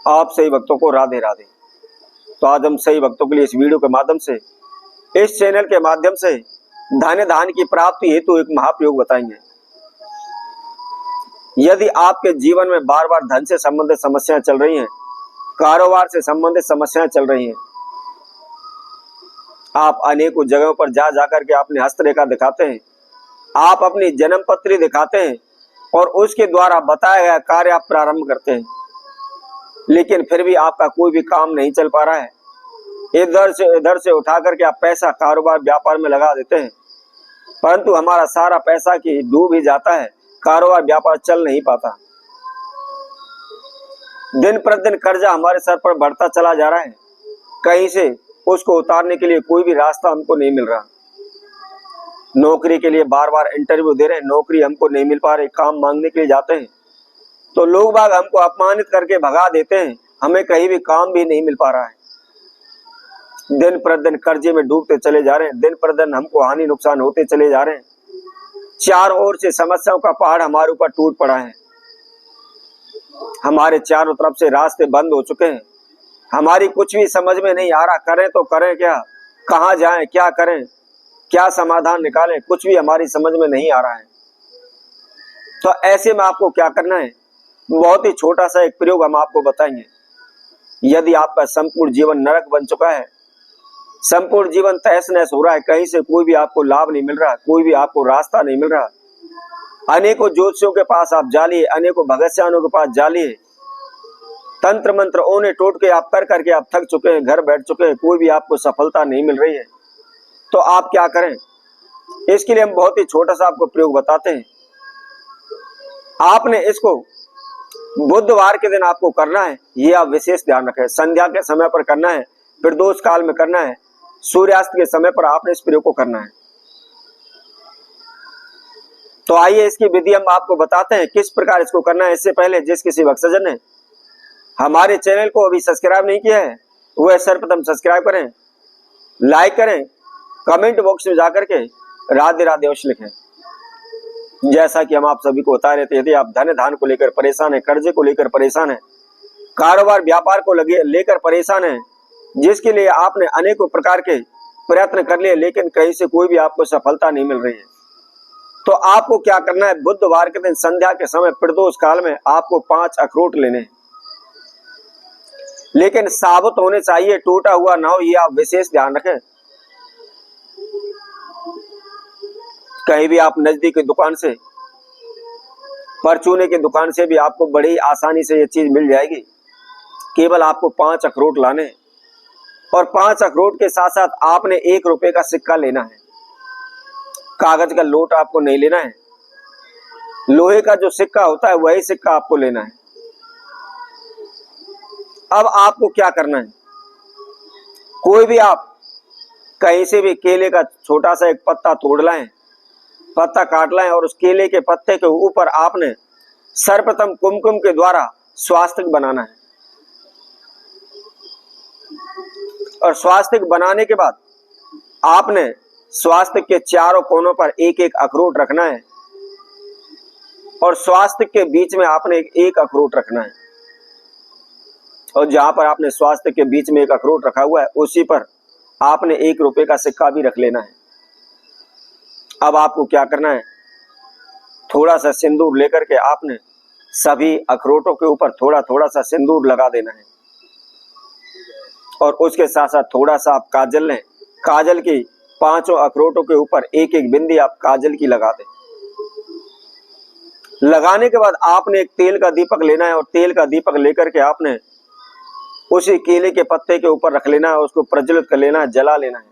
आप सही भक्तों को राधे राधे। तो आज हम सही भक्तों के लिए इस वीडियो के माध्यम से, इस चैनल के माध्यम से धन धान की प्राप्ति हेतु एक महाप्रयोग बताएंगे। यदि आपके जीवन में बार बार धन से संबंधित समस्याएं चल रही हैं, कारोबार से संबंधित समस्याएं चल रही हैं, आप अनेकों जगहों पर जा जाकर के अपनी हस्तरेखा दिखाते हैं, आप अपनी जन्म पत्री दिखाते हैं और उसके द्वारा बताया गया कार्य आप प्रारंभ करते हैं, लेकिन फिर भी आपका कोई भी काम नहीं चल पा रहा है। इधर से उठा करके आप पैसा कारोबार व्यापार में लगा देते हैं, परंतु हमारा सारा पैसा की डूब ही जाता है, कारोबार व्यापार चल नहीं पाता। दिन प्रतिदिन कर्जा हमारे सर पर बढ़ता चला जा रहा है, कहीं से उसको उतारने के लिए कोई भी रास्ता हमको नहीं मिल रहा। नौकरी के लिए बार बार इंटरव्यू दे रहे हैं, नौकरी हमको नहीं मिल पा रही। काम मांगने के लिए जाते हैं तो लोग बाग हमको अपमानित करके भगा देते हैं, हमें कहीं भी काम भी नहीं मिल पा रहा है। दिन प्रतिदिन कर्जे में डूबते चले जा रहे हैं, दिन प्रतिदिन हमको हानि नुकसान होते चले जा रहे हैं। चारों ओर से समस्याओं का पहाड़ हमारे ऊपर टूट पड़ा है, हमारे चारों तरफ से रास्ते बंद हो चुके हैं। हमारी कुछ भी समझ में नहीं आ रहा, करें तो करें क्या, कहाँ जाएं, क्या करें, क्या समाधान निकालें, कुछ भी हमारी समझ में नहीं आ रहा है। तो ऐसे में आपको क्या करना है, बहुत ही छोटा सा एक प्रयोग हम आपको बताएंगे। यदि आपका संपूर्ण जीवन नरक बन चुका है, संपूर्ण जीवन तहस नहस हो रहा है, कहीं से कोई भी आपको लाभ नहीं मिल रहा, कोई भी आपको रास्ता नहीं मिल रहा, अनेकों ज्योतिषियों के पास आप जा लिए, अनेकों भगतसियानों के पास जा लिए, तंत्र मंत्र ओने टोटके आप कर करके आप थक चुके हैं, घर बैठ चुके हैं, कोई भी आपको सफलता नहीं मिल रही है, तो आप क्या करें। इसके लिए हम बहुत ही छोटा सा आपको प्रयोग बताते हैं। आपने इसको बुधवार के दिन आपको करना है, ये आप विशेष ध्यान रखें। संध्या के समय पर करना है, प्रदोष काल में करना है, सूर्यास्त के समय पर आपने इस प्रयोग को करना है। तो आइए इसकी विधि हम आपको बताते हैं किस प्रकार इसको करना है। इससे पहले जिस किसी भक्तजन ने हमारे चैनल को अभी सब्सक्राइब नहीं किया है, वह सर्वप्रथम सब्सक्राइब करें, लाइक करें, कमेंट बॉक्स में जाकर के राधे राधे अवश्य लिखें। जैसा कि हम आप सभी को बता रहे थे, यदि आप धन धान को लेकर परेशान है, कर्जे को लेकर परेशान है, कारोबार व्यापार को लेकर परेशान है, जिसके लिए आपने अनेकों प्रकार के प्रयत्न कर लिए लेकिन कहीं से कोई भी आपको सफलता नहीं मिल रही है, तो आपको क्या करना है, बुधवार के दिन संध्या के समय प्रदोष काल में आपको 5 अखरोट लेने हैं, लेकिन साबुत होने चाहिए, टूटा हुआ ना हो, ये आप विशेष ध्यान रखें। कहीं भी आप नजदीक की दुकान से, परचूने की दुकान से भी आपको बड़ी आसानी से ये चीज मिल जाएगी। केवल आपको 5 अखरोट लाने हैं और 5 अखरोट के साथ साथ आपने 1 रुपए का सिक्का लेना है। कागज का नोट आपको नहीं लेना है, लोहे का जो सिक्का होता है वही सिक्का आपको लेना है। अब आपको क्या करना है, कोई भी आप कहीं से भी केले का छोटा सा एक पत्ता तोड़ लाएं, पत्ता काट लाएं और उस केले के पत्ते के ऊपर आपने सर्वप्रथम कुमकुम के द्वारा स्वास्तिक बनाना है। और स्वास्तिक बनाने के बाद आपने स्वास्तिक के चारों कोनों पर एक एक अखरोट रखना है और स्वास्तिक के बीच में आपने एक अखरोट रखना है। और जहां पर आपने स्वास्तिक के बीच में एक अखरोट रखा हुआ है, उसी पर आपने 1 रुपए का सिक्का भी रख लेना है। अब आपको क्या करना है, थोड़ा सा सिंदूर लेकर के आपने सभी अखरोटों के ऊपर थोड़ा थोड़ा सा सिंदूर लगा देना है और उसके साथ साथ थोड़ा सा आप काजल लें, काजल की 5 अखरोटों के ऊपर एक एक बिंदी आप काजल की लगा दें। लगाने के बाद आपने एक तेल का दीपक लेना है और तेल का दीपक लेकर के आपने उसी केले के पत्ते के ऊपर रख लेना है, उसको प्रज्वलित कर लेना है, जला लेना है।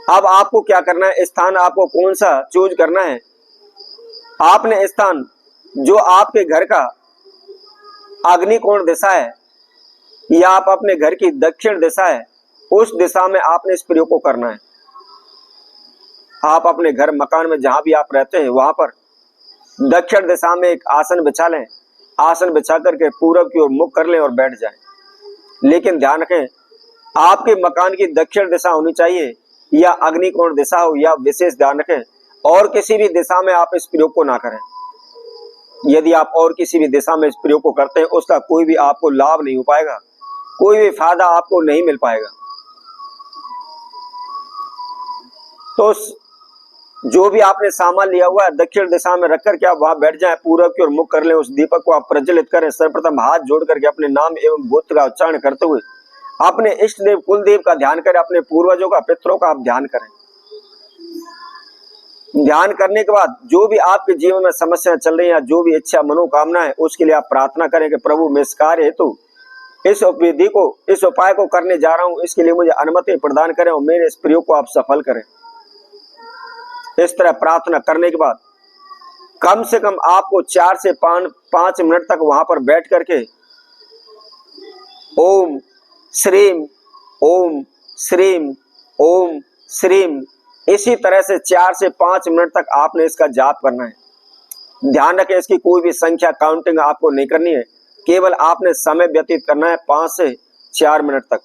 अब आपको क्या करना है, स्थान आपको कौन सा चूज करना है, आपने स्थान जो आपके घर का अग्निकोण दिशा है या आप अपने घर की दक्षिण दिशा है, उस दिशा में आपने इस प्रयोग को करना है। आप अपने घर मकान में जहां भी आप रहते हैं वहां पर दक्षिण दिशा में एक आसन बिछा लें, आसन बिछा करके पूरब की ओर मुख कर लें और बैठ जाएं। लेकिन ध्यान रखें, आपके मकान की दक्षिण दिशा होनी चाहिए या अग्निकोण दिशा हो, या विशेष ध्यान रखें और किसी भी दिशा में आप इस प्रयोग को ना करें। यदि आप और किसी भी दिशा में इस प्रयोग को करते हैं, उसका कोई भी आपको लाभ नहीं हो पाएगा, कोई भी फायदा आपको नहीं मिल पाएगा। तो जो भी आपने सामान लिया हुआ है, दक्षिण दिशा में रखकर के आप वहां बैठ जाएं, पूरब की ओर मुख कर लें, उस दीपक को आप प्रज्वलित करें। सर्वप्रथम हाथ जोड़ करके अपने नाम एवं गोत्र का उच्चारण करते हुए अपने इष्ट देव कुल देव का ध्यान करें, अपने पूर्वजों का, पितरों का आप ध्यान करें। ध्यान करने के बाद जो भी आपके जीवन में समस्याएं चल रही हैं, जो भी इच्छा मनोकामना है, उसके लिए आप प्रार्थना करें कि प्रभु मैं इस कार्य हेतु इस विधि को, इस उपाय को करने जा रहा हूं, इसके लिए मुझे अनुमति प्रदान करें और मेरे इस प्रयोग को आप सफल करें। इस तरह प्रार्थना करने के बाद कम से कम आपको 4 से 5 मिनट तक वहां पर बैठ करके ओम श्रीम ओम श्रीम ओम श्रीम इसी तरह से 4 से 5 मिनट तक आपने इसका जाप करना है। ध्यान रखें, इसकी कोई भी संख्या काउंटिंग आपको नहीं करनी है, केवल आपने समय व्यतीत करना है 5 से 4 मिनट तक।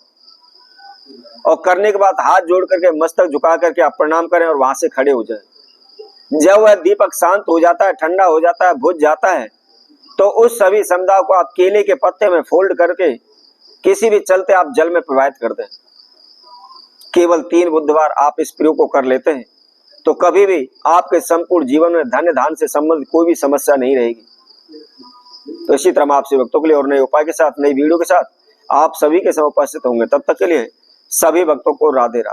और करने के बाद हाथ जोड़ करके मस्तक झुका करके आप प्रणाम करें और वहां से खड़े हो जाएं। जब वह दीपक शांत हो जाता है, ठंडा हो जाता है, बुझ जाता है, तो उस सभी समुदाय को आप केले के पत्ते में फोल्ड करके किसी भी चलते आप जल में प्रवाहित कर दें। केवल 3 बुधवार आप इस प्रयोग को कर लेते हैं तो कभी भी आपके संपूर्ण जीवन में धन्य धान से संबंधित कोई भी समस्या नहीं रहेगी। तो इसी तरह हम आपसे भक्तों के लिए और नए उपाय के साथ, नई वीडियो के साथ आप सभी के समय उपस्थित होंगे। तब तक के लिए सभी भक्तों को राधे राधे।